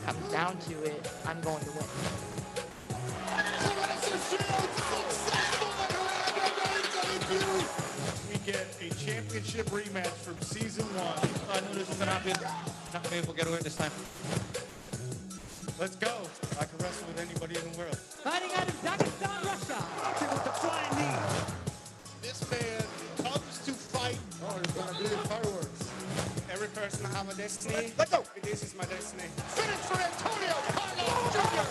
comes down to it, I'm going to win. Claressa Shiels successful in her MMA debut. We get a championship rematch from season 1. I knew this was not be able to get away this time. Let's go. I can wrestle with anybody in the world. Fighting out of Dagestan, Russia. With the flying knee. This man comes to fight. Oh, it's going to be fireworks. Every person have a destiny. Let's go. This is my destiny. Finish for Antonio Carlos Jr.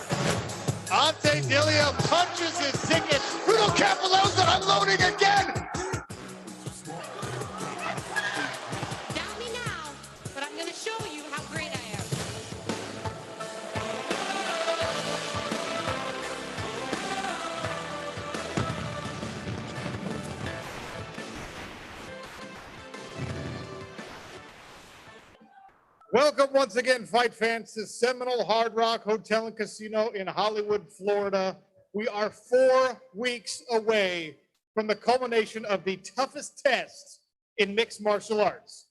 Ante Dillia punches his ticket. Bruno Cappelozza unloading again. Doubt me now, but I'm going to show you how great I am. Welcome once again, fight fans, to Seminole Hard Rock Hotel and Casino in Hollywood, Florida. We are 4 weeks away from the culmination of the toughest test in mixed martial arts.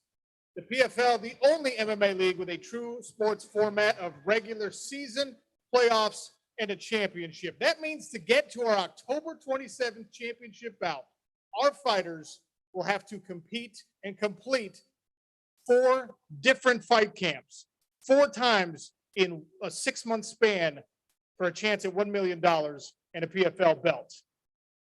The PFL, the only MMA league with a true sports format of regular season, playoffs, and a championship. That means to get to our October 27th championship bout, our fighters will have to compete and complete 4 different fight camps, 4 times in a 6-month span for a chance at $1 million and a PFL belt.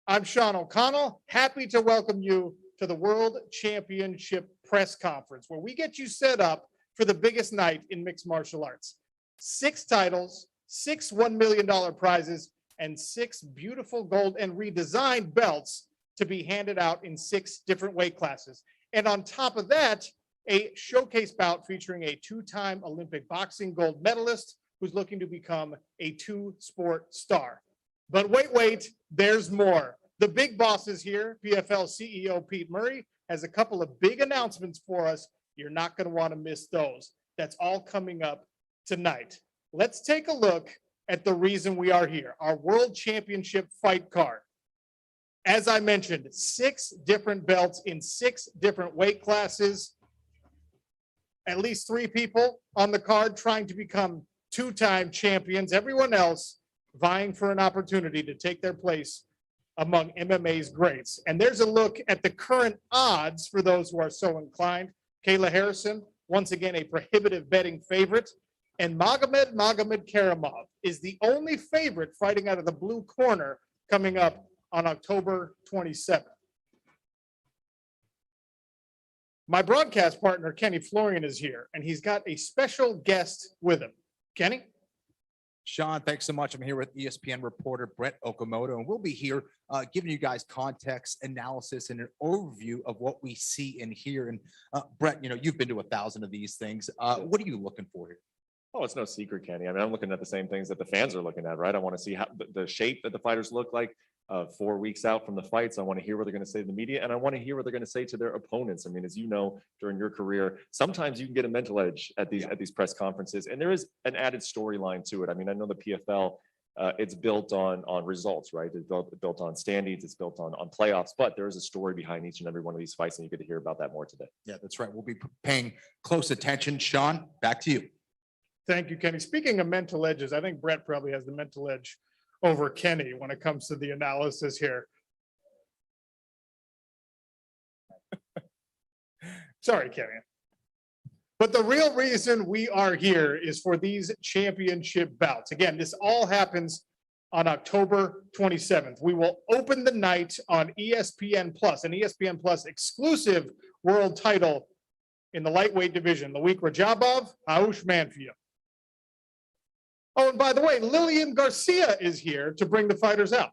I'm Sean O'Connell, happy to welcome you to the World Championship Press Conference, where we get you set up for the biggest night in mixed martial arts. 6 titles, 6 $1 million prizes, and 6 beautiful gold and redesigned belts to be handed out in 6 different weight classes. And on top of that, a showcase bout featuring a 2-time Olympic boxing gold medalist who's looking to become a 2-sport star. But wait, there's more. The big boss is here. PFL CEO Pete Murray has a couple of big announcements for us. You're not going to want to miss those. That's all coming up tonight. Let's take a look at the reason we are here, our World Championship fight card. As I mentioned, 6 different belts in 6 different weight classes. At least 3 people on the card trying to become 2-time champions. Everyone else vying for an opportunity to take their place among MMA's greats. And there's a look at the current odds for those who are so inclined. Kayla Harrison, once again, a prohibitive betting favorite. And Magomed Karamov is the only favorite fighting out of the blue corner coming up on October 27th. My broadcast partner, Kenny Florian, is here, and he's got a special guest with him. Kenny? Sean, thanks so much. I'm here with ESPN reporter Brett Okamoto, and we'll be here giving you guys context, analysis, and an overview of what we see and hear. And Brett, you know, you've been to 1,000 of these things. What are you looking for here? Oh, it's no secret, Kenny. I mean, I'm looking at the same things that the fans are looking at, right? I want to see how the shape that the fighters look like 4 weeks out from the fights. I want to hear what they're going to say to the media, and I want to hear what they're going to say to their opponents. I mean, as you know, during your career, sometimes you can get a mental edge at these press conferences, and there is an added storyline to it. I mean, I know the PFL, it's built on results, right? It's built on standings, it's built on playoffs, but there is a story behind each and every one of these fights, and you get to hear about that more today. Yeah, that's right. We'll be paying close attention. Sean, back to you. Thank you, Kenny. Speaking of mental edges, I think Brett probably has the mental edge over Kenny when it comes to the analysis here. Sorry, Kenny. But the real reason we are here is for these championship bouts. Again, this all happens on October 27th. We will open the night on ESPN Plus, an ESPN Plus exclusive world title in the lightweight division. Loic Rajabov, Aush Manfield. Oh, and by the way, Lillian Garcia is here to bring the fighters out.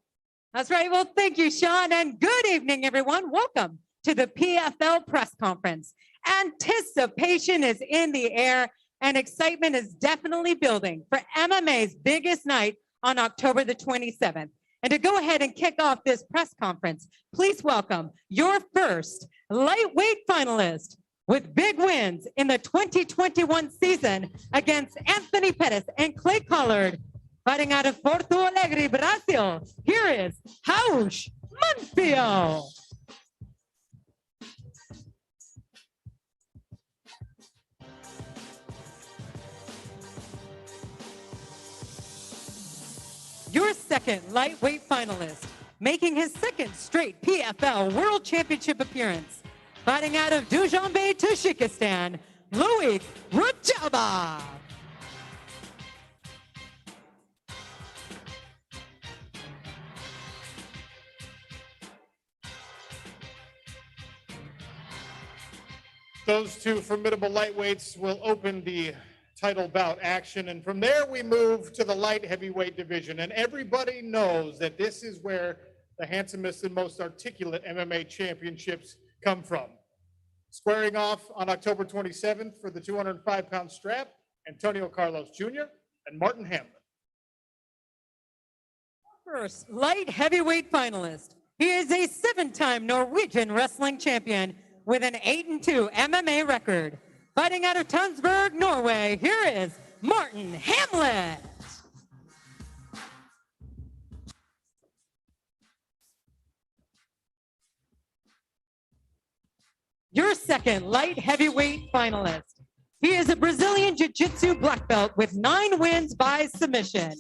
That's right. Well, thank you, Sean, and good evening, everyone. Welcome to the PFL press conference. Anticipation is in the air, and excitement is definitely building for MMA's biggest night on October the 27th. And to go ahead and kick off this press conference, please welcome your first lightweight finalist, with big wins in the 2021 season against Anthony Pettis and Clay Collard. Fighting out of Porto Alegre, Brazil, here is Aush Manfield. second lightweight finalist, making his second straight PFL World Championship appearance. Fighting out of Dushanbe, Tajikistan, Loic Rajaba. Those two formidable lightweights will open the title bout action. And from there, we move to the light heavyweight division. And everybody knows that this is where the handsomest and most articulate MMA championships come from. Squaring off on October 27th for the 205-pound strap, Antonio Carlos Jr. and Martin Hamlin. First light heavyweight finalist. He is a 7-time Norwegian wrestling champion with an 8-2 MMA record. Fighting out of Tønsberg, Norway, here is Martin Hamlin. Your second light heavyweight finalist. He is a Brazilian Jiu-Jitsu black belt with 9 wins by submission.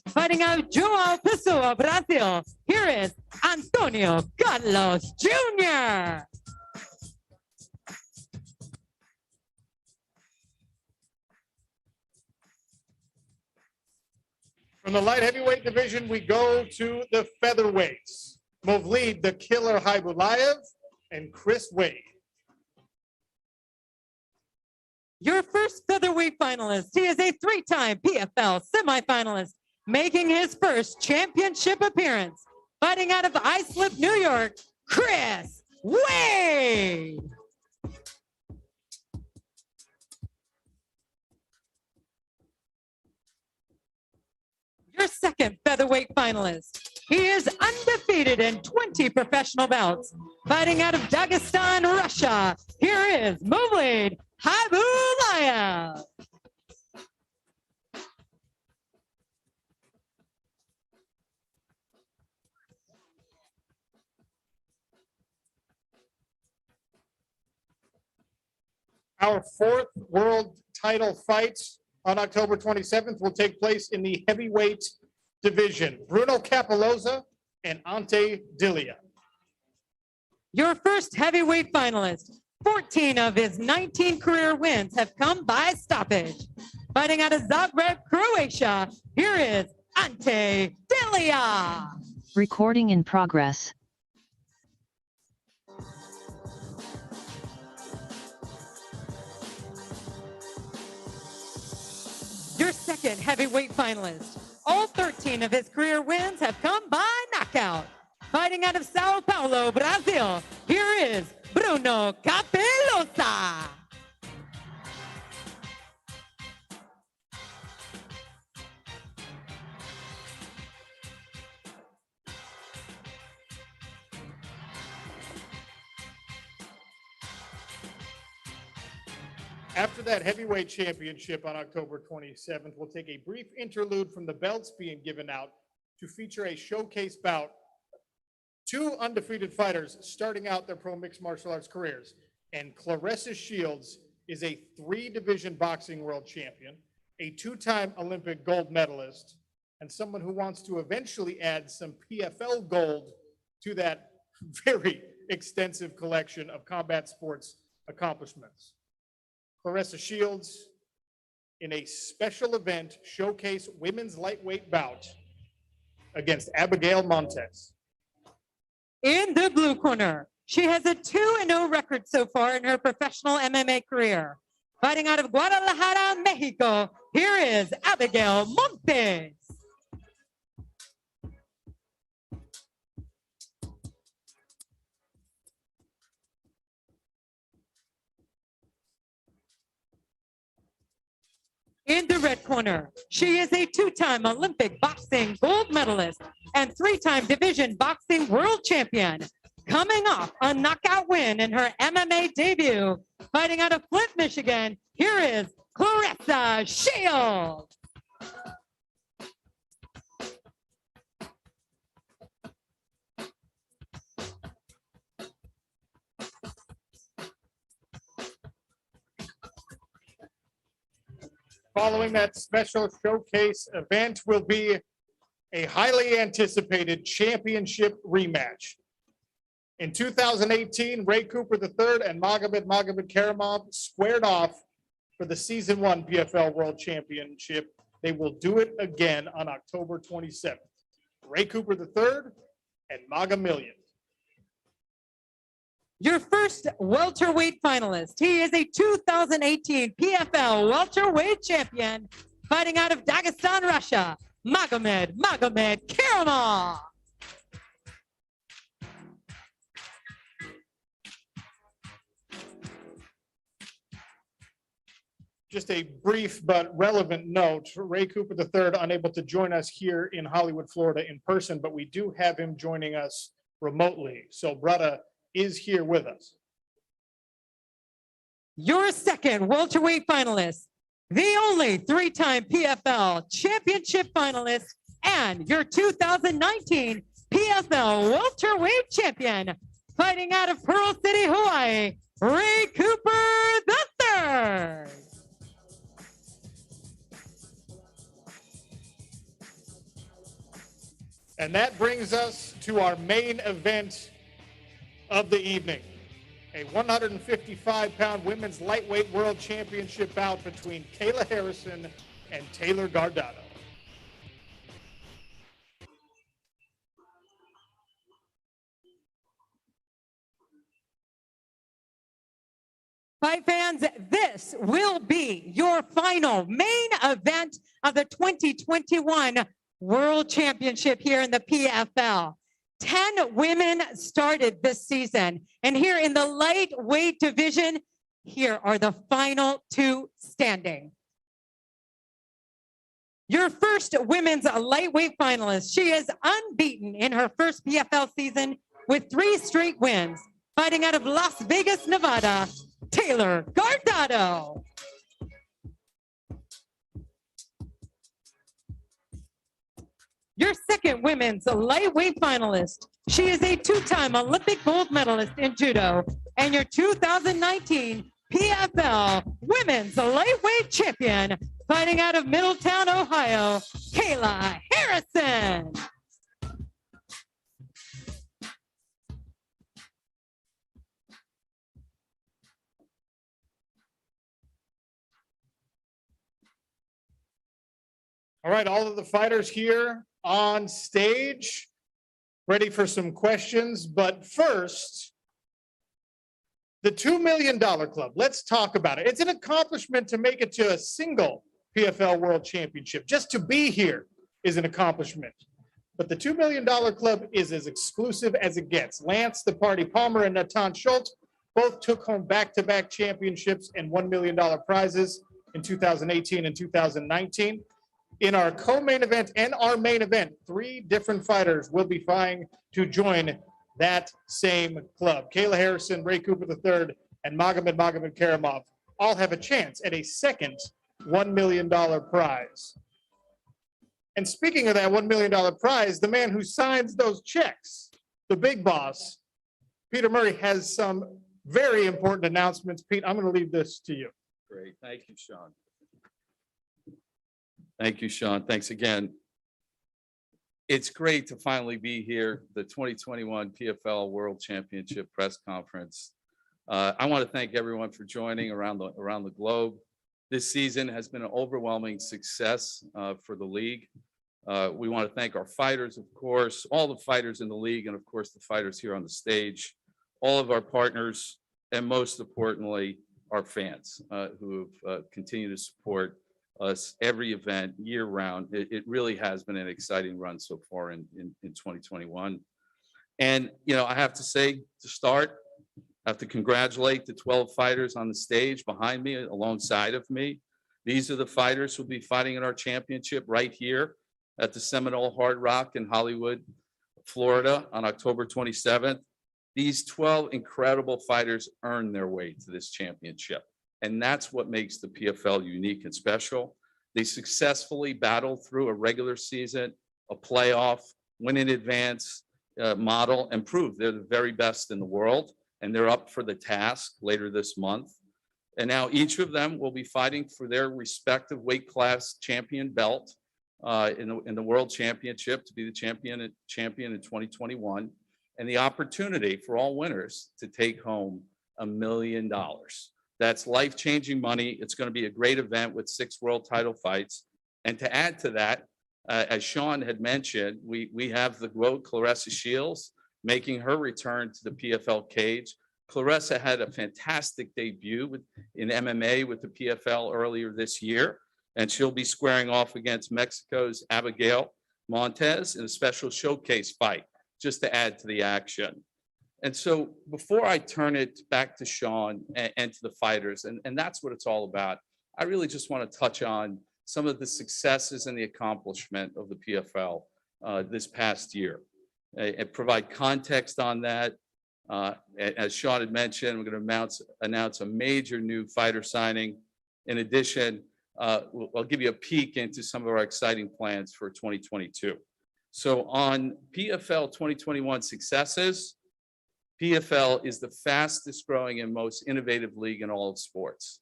Fighting out of João Pessoa, Brazil, here is Antonio Carlos Jr. From the light heavyweight division, we go to the featherweights. Movlid the Killer Haibulaev and Chris Wade. Your first featherweight finalist. He is a 3-time PFL semifinalist, making his first championship appearance. Fighting out of Islip, New York, Chris Wade. Your second featherweight finalist. He is undefeated in 20 professional bouts. Fighting out of Dagestan, Russia, here is Movlid Haibulaev. Our 4th world title fight on October 27th will take place in the heavyweight division. Bruno Capoloza and Ante Dilia. Your first heavyweight finalist. 14 of his 19 career wins have come by stoppage. Fighting out of Zagreb, Croatia, here is Ante Dilia. Recording in progress. Your second heavyweight finalist. All 13 of his career wins have come by knockout. Fighting out of Sao Paulo, Brazil, here is Bruno Capelosa. After that heavyweight championship on October 27th, we'll take a brief interlude from the belts being given out to feature a showcase bout. 2 undefeated fighters starting out their pro mixed martial arts careers. And Claressa Shiels is a 3-division boxing world champion, a 2-time Olympic gold medalist, and someone who wants to eventually add some PFL gold to that very extensive collection of combat sports accomplishments. Claressa Shiels in a special event showcase women's lightweight bout against Abigail Montes. In the blue corner, she has a 2-0 record so far in her professional MMA career. Fighting out of Guadalajara, Mexico, here is Abigail Montes. In the red corner, she is a 2-time Olympic boxing gold medalist and 3-time division boxing world champion. Coming off a knockout win in her MMA debut, fighting out of Flint, Michigan, here is Claressa Shiels. Following that special showcase event will be a highly anticipated championship rematch. In 2018, Ray Cooper III and Magomed Karamov squared off for the Season 1 PFL World Championship. They will do it again on October 27th. Ray Cooper III and Magomed. Your first welterweight finalist. He is a 2018 PFL welterweight champion, fighting out of Dagestan, Russia, Magomed Karamov. Just a brief but relevant note, Ray Cooper III unable to join us here in Hollywood, Florida in person, but we do have him joining us remotely. So Brada is here with us. Your second welterweight finalist, the only three-time PFL championship finalist, and your 2019 PFL welterweight champion, fighting out of Pearl City, Hawaii, Ray Cooper III. And that brings us to our main event of the evening, a 155-pound women's lightweight world championship bout between Kayla Harrison and Taylor Gardato. Fight fans, this will be your final main event of the 2021 World Championship here in the PFL. 10 women started this season. And here in the lightweight division, here are the final two standing. Your first women's lightweight finalist. She is unbeaten in her first PFL season with 3 straight wins. Fighting out of Las Vegas, Nevada, Taylor Gardato. Your second women's lightweight finalist. She is a 2-time Olympic gold medalist in judo and your 2019 PFL women's lightweight champion, fighting out of Middletown, Ohio, Kayla Harrison. All right, all of the fighters here on stage, ready for some questions. But first, the $2 Million Club. Let's talk about it. It's an accomplishment to make it to a single PFL World Championship. Just to be here is an accomplishment. But the $2 Million Club is as exclusive as it gets. Lance the Party Palmer and Natan Schultz both took home back-to-back championships and $1 million prizes in 2018 and 2019. In our co-main event and our main event, 3 different fighters will be vying to join that same club. Kayla Harrison, Ray Cooper III, and Magomed Karamov all have a chance at a second $1 million prize. And speaking of that $1 million prize, the man who signs those checks, the big boss, Peter Murray, has some very important announcements. Pete, I'm going to leave this to you. Great. Thank you, Sean. Thank you, Sean. Thanks again. It's great to finally be here, the 2021 PFL World Championship press conference. I want to thank everyone for joining around the globe. This season has been an overwhelming success for the league. We want to thank our fighters, of course, all the fighters in the league, and of course the fighters here on the stage, all of our partners, and most importantly, our fans who have continued to support us every event year round. It really has been an exciting run so far in 2021. And, you know, I have to say to start, I have to congratulate the 12 fighters on the stage behind me, alongside of me. These are the fighters who'll be fighting in our championship right here at the Seminole Hard Rock in Hollywood, Florida on October 27th. These 12 incredible fighters earned their way to this championship. And that's what makes the PFL unique and special. They successfully battled through a regular season, a playoff, win in advance model, and proved they're the very best in the world. And they're up for the task later this month. And now each of them will be fighting for their respective weight class champion belt in the World Championship to be the champion in 2021, and the opportunity for all winners to take home $1 million. That's life-changing money. It's going to be a great event with 6 world title fights. And to add to that, as Sean had mentioned, we have the GOAT Claressa Shiels making her return to the PFL cage. Claressa had a fantastic debut in MMA with the PFL earlier this year, and she'll be squaring off against Mexico's Abigail Montez in a special showcase fight, just to add to the action. And so before I turn it back to Sean and to the fighters, and that's what it's all about, I really just want to touch on some of the successes and the accomplishment of the PFL this past year, and provide context on that. As Sean had mentioned, we're going to announce a major new fighter signing. In addition, I'll give you a peek into some of our exciting plans for 2022. So on PFL 2021 successes, PFL is the fastest growing and most innovative league in all of sports.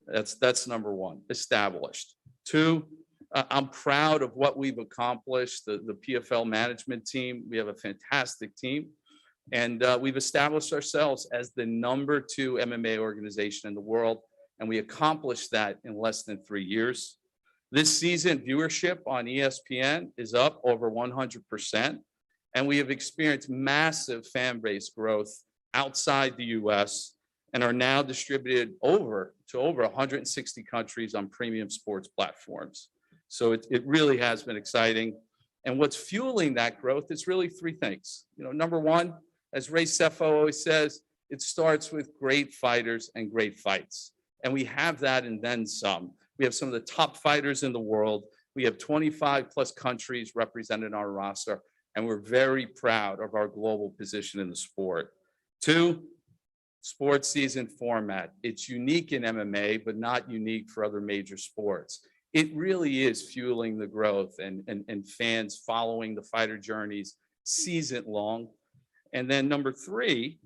That's number one, established. 2, I'm proud of what we've accomplished, the PFL management team. We have a fantastic team, and we've established ourselves as the number 2 MMA organization in the world, and we accomplished that in less than 3 years. This season, viewership on ESPN is up over 100%, and we have experienced massive fan base growth outside the US and are now distributed over 160 countries on premium sports platforms. So it really has been exciting. And what's fueling that growth is really 3 things. Number one, as Ray Sefo always says, it starts with great fighters and great fights. And we have that and then some. We have some of the top fighters in the world. We have 25 plus countries represented on our roster, and we're very proud of our global position in the sport. 2, sports season format. It's unique in MMA, but not unique for other major sports. It really is fueling the growth and fans following the fighter journeys season long. And then number 3,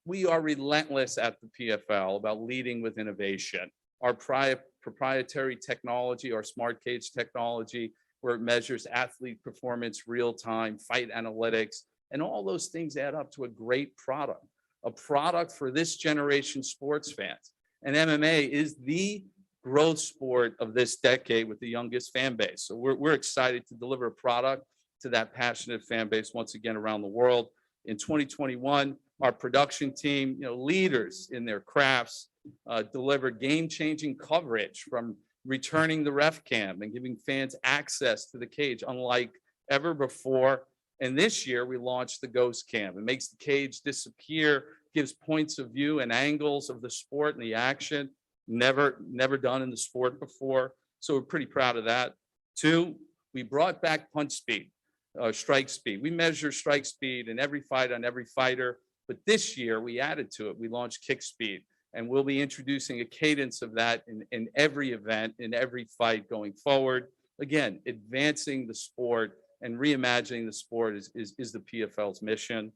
we are relentless at the PFL about leading with innovation. Our proprietary technology, our smart cage technology, where it measures athlete performance, real-time, fight analytics, and all those things add up to a great product. A product for this generation sports fans. And MMA is the growth sport of this decade with the youngest fan base. So we're excited to deliver a product to that passionate fan base once again around the world. In 2021, our production team, leaders in their crafts, delivered game-changing coverage, from returning the ref cam and giving fans access to the cage unlike ever before. And this year we launched the Ghost Cam. It makes the cage disappear, gives points of view and angles of the sport and the action, never done in the sport before. So we're pretty proud of that. 2, we brought back punch speed, strike speed. We measure strike speed in every fight on every fighter, but this year we added to it. We launched kick speed, and we'll be introducing a cadence of that in every event, in every fight going forward. Again, advancing the sport and reimagining the sport is the PFL's mission.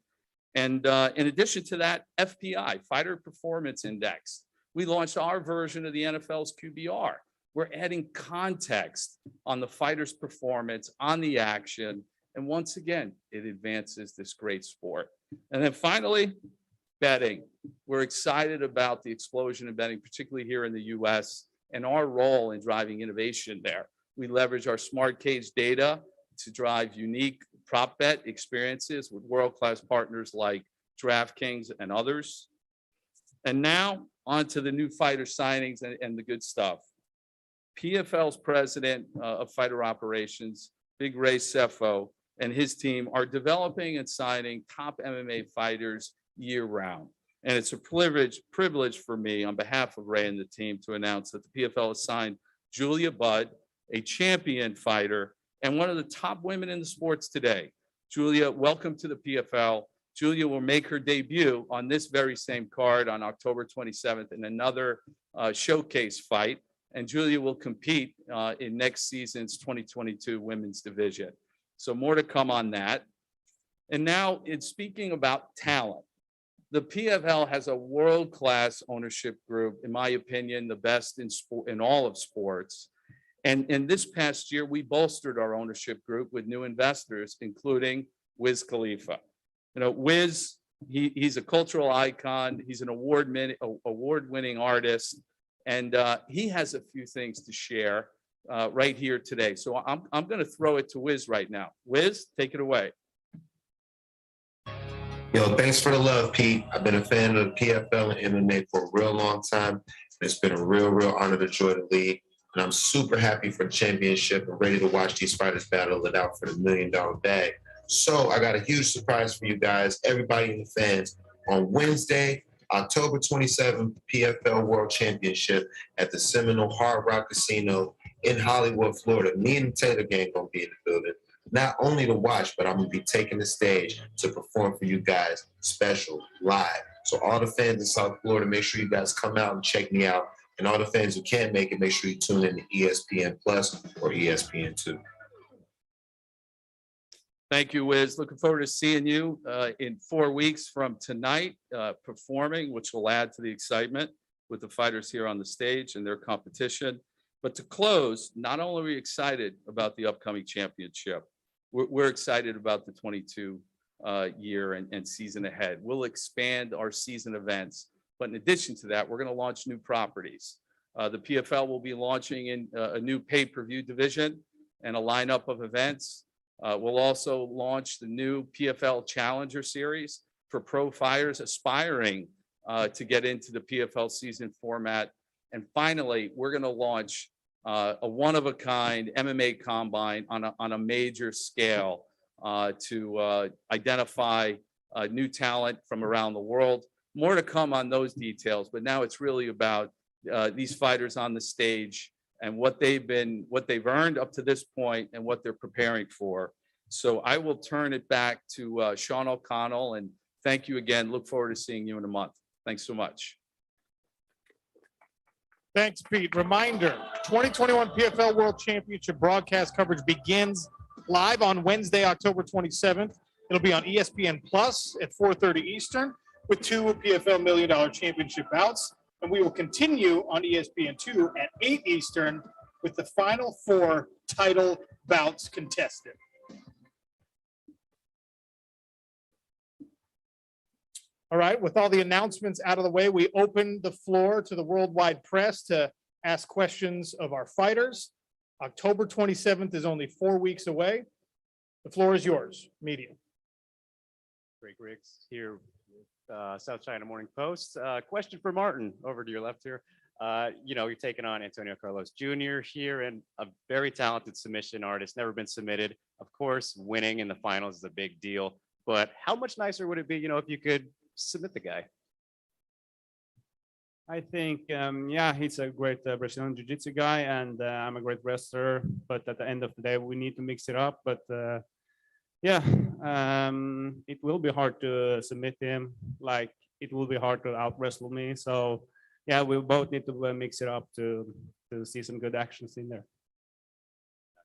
And in addition to that, FPI, Fighter Performance Index. We launched our version of the NFL's QBR. We're adding context on the fighter's performance, on the action, and once again, it advances this great sport. And then finally, betting. We're excited about the explosion in betting, particularly here in the US, and our role in driving innovation there. We leverage our smart cage data to drive unique prop bet experiences with world-class partners like DraftKings and others. And now on to the new fighter signings and the good stuff. PFL's president of fighter operations, Big Ray Sefo, and his team are developing and signing top MMA fighters year-round. And it's a privilege for me on behalf of Ray and the team to announce that the PFL has signed Julia Budd, a champion fighter and one of the top women in the sports today. Julia, welcome to the PFL. Julia will make her debut on this very same card on October 27th in another showcase fight. And Julia will compete in next season's 2022 women's division. So more to come on that. And now, in speaking about talent, the PFL has a world-class ownership group, in my opinion, the best in all of sports. And this past year, we bolstered our ownership group with new investors, including Wiz Khalifa. You know, Wiz, he's a cultural icon. He's an award-winning artist, and he has a few things to share right here today. So I'm going to throw it to Wiz right now. Wiz, take it away. Yo, thanks for the love, Pete. I've been a fan of the PFL and MMA for a real long time. It's been a real honor to join the league. And I'm super happy for the championship and ready to watch these fighters battle it out for the $1 million bag. So I got a huge surprise for you guys, everybody and the fans. On Wednesday, October 27th, PFL World Championship at the Seminole Hard Rock Casino in Hollywood, Florida. Me and the Taylor gang gonna be in the building. Not only to watch, but I'm gonna be taking the stage to perform for you guys, special, live. So all the fans in South Florida, make sure you guys come out and check me out. And all the fans who can't make it, make sure you tune in to ESPN Plus or ESPN2. Thank you, Wiz. Looking forward to seeing you in 4 weeks from tonight, performing, which will add to the excitement with the fighters here on the stage and their competition. But to close, not only are we excited about the upcoming championship, we're excited about the 22 year and season ahead. We'll expand our season events. But in addition to that, we're going to launch new properties. The PFL will be launching in a new pay-per-view division and a lineup of events. We'll also launch the new PFL Challenger Series for pro fighters aspiring to get into the PFL season format. And finally, we're going to launch a one-of-a-kind MMA combine on a major scale to identify new talent from around the world. More to come on those details, but now it's really about these fighters on the stage and what they've earned up to this point and what they're preparing for. So I will turn it back to Sean O'Connell, and thank you again. Look forward to seeing you in a month. Thanks so much. Thanks, Pete. Reminder, 2021 PFL World Championship broadcast coverage begins live on Wednesday, October 27th. It'll be on ESPN Plus at 4:30 Eastern with 2 PFL $1 Million Championship bouts. And we will continue on ESPN2 at 8 Eastern with the final 4 title bouts contested. All right, with all the announcements out of the way, we open the floor to the worldwide press to ask questions of our fighters. October 27th is only 4 weeks away. The floor is yours, media. Greg Riggs here, South China Morning Post. Question for Martin, over to your left here. You know, you're taking on Antonio Carlos Jr. here, and a very talented submission artist, never been submitted. Of course, winning in the finals is a big deal, but how much nicer would it be, you know, if you could submit the guy? I think, yeah, he's a great Brazilian Jiu-Jitsu guy, and I'm a great wrestler. But at the end of the day, we need to mix it up. But yeah, it will be hard to submit him. Like, it will be hard to out wrestle me. So yeah, we both need to mix it up to see some good actions in there.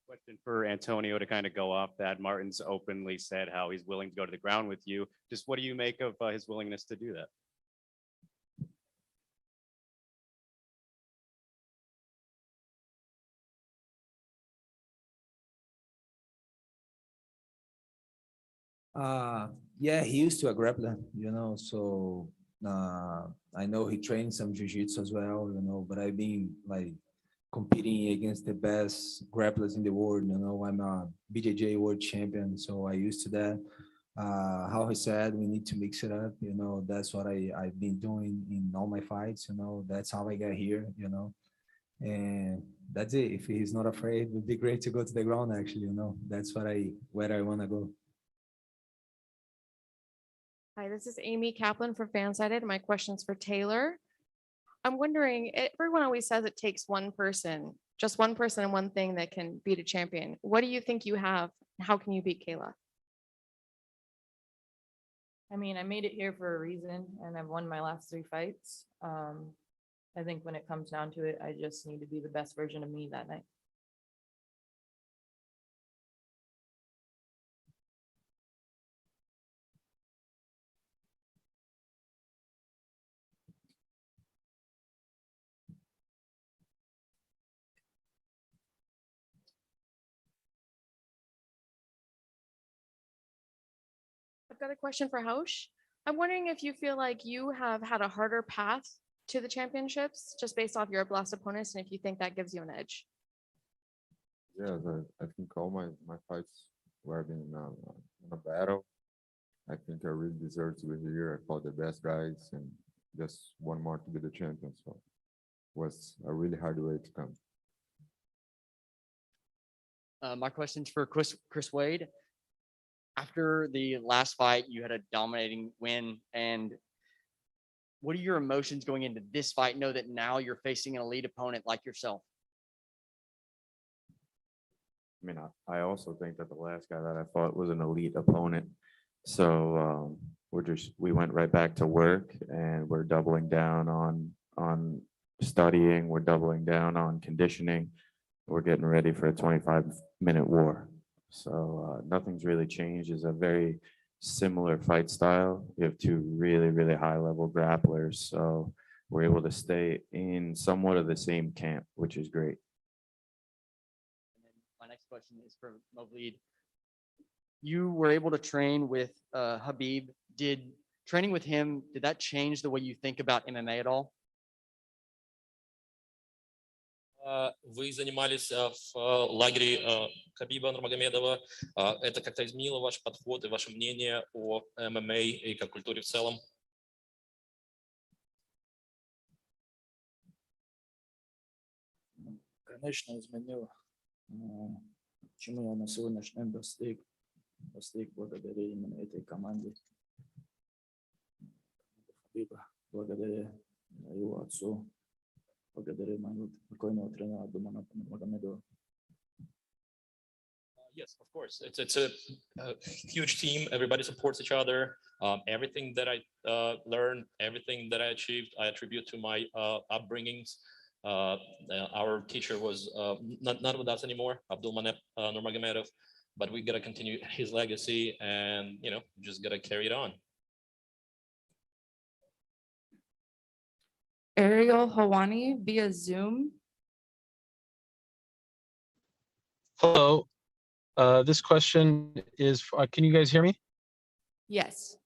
Question for Antonio to kind of go off that. Martin's openly said how he's willing to go to the ground with you. Just what do you make of his willingness to do that? Yeah, he used to a grappler, you know, so I know he trains some jiu-jitsu as well, you know, but I've been like competing against the best grapplers in the world, you know. I'm a BJJ world champion, so I used to that. How he said, we need to mix it up, you know. That's what I've been doing in all my fights, you know. That's how I got here, you know. And that's it. If he's not afraid, it would be great to go to the ground, actually, you know. That's where I want to go. Hi, this is Amy Kaplan for Fansided. My question's for Taylor. I'm wondering, everyone always says it takes one person, just one person and one thing that can beat a champion. What do you think you have? How can you beat Kayla? I mean, I made it here for a reason, and I've won my last 3 fights. I think when it comes down to it, I just need to be the best version of me that night. got a question for Hausch. I'm wondering if you feel like you have had a harder path to the championships just based off your last opponents, and if you think that gives you an edge. Yeah, I think all my fights were in a battle. I think I really deserve to be here. I fought the best guys and just one more to be the champion. So it was a really hard way to come. My question's for Chris Wade. After the last fight, you had a dominating win. And what are your emotions going into this fight? Know that now you're facing an elite opponent like yourself. I mean, I also think that the last guy that I fought was an elite opponent. So we went right back to work, and we're doubling down on studying. We're doubling down on conditioning. We're getting ready for a 25-minute war. So nothing's really changed. It's a very similar fight style. We have two really, really high-level grapplers. So we're able to stay in somewhat of the same camp, which is great. My next question is for Movlid. You were able to train with Habib. Did training with him, did that change the way you think about MMA at all? Вы занимались в лагере Хабиба Нурмагомедова. Это как-то изменило ваш подход и ваше мнение о ММА и как культуре в целом? Конечно, изменило. Чему я на сегодняшний день достиг благодаря именно этой команде. Хабиба, благодаря его отцу, благодаря моему покойному тренеру Абдулманаду Нурмагомедову. Yes, of course. It's a huge team. Everybody supports each other. Everything that I learned, everything that I achieved, I attribute to my upbringings. Our teacher was not with us anymore, Abdulmanap Nurmagomedov, but we gotta continue his legacy, and just gotta carry it on. Ariel Hawani via Zoom. Hello. This question is, can you guys hear me? Yes.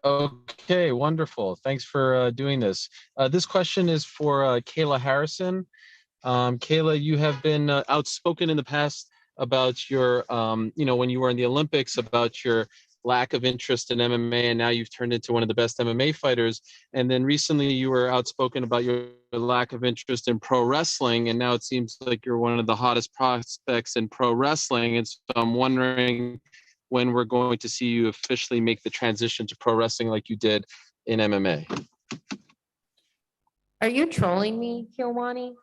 Okay, wonderful. Thanks for doing this. This question is for Kayla Harrison. Kayla, you have been outspoken in the past about your, when you were in the Olympics, about your lack of interest in MMA, and now you've turned into one of the best MMA fighters. And then recently you were outspoken about your lack of interest in pro wrestling, and now it seems like you're one of the hottest prospects in pro wrestling. And so I'm wondering when we're going to see you officially make the transition to pro wrestling like you did in MMA. Are you trolling me, Kilwani?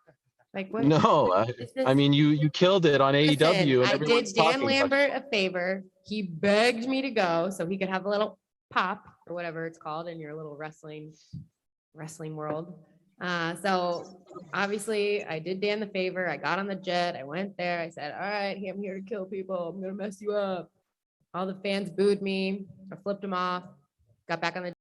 Like what? No, I mean, you killed it on Listen, AEW, and I everyone's did Dan talking about Lambert a favor. He begged me to go so he could have a little pop or whatever it's called in your little wrestling world. So obviously I did Dan the favor. I got on the jet. I went there. I said, all right, I'm here to kill people. I'm going to mess you up. All the fans booed me. I flipped them off. Got back on the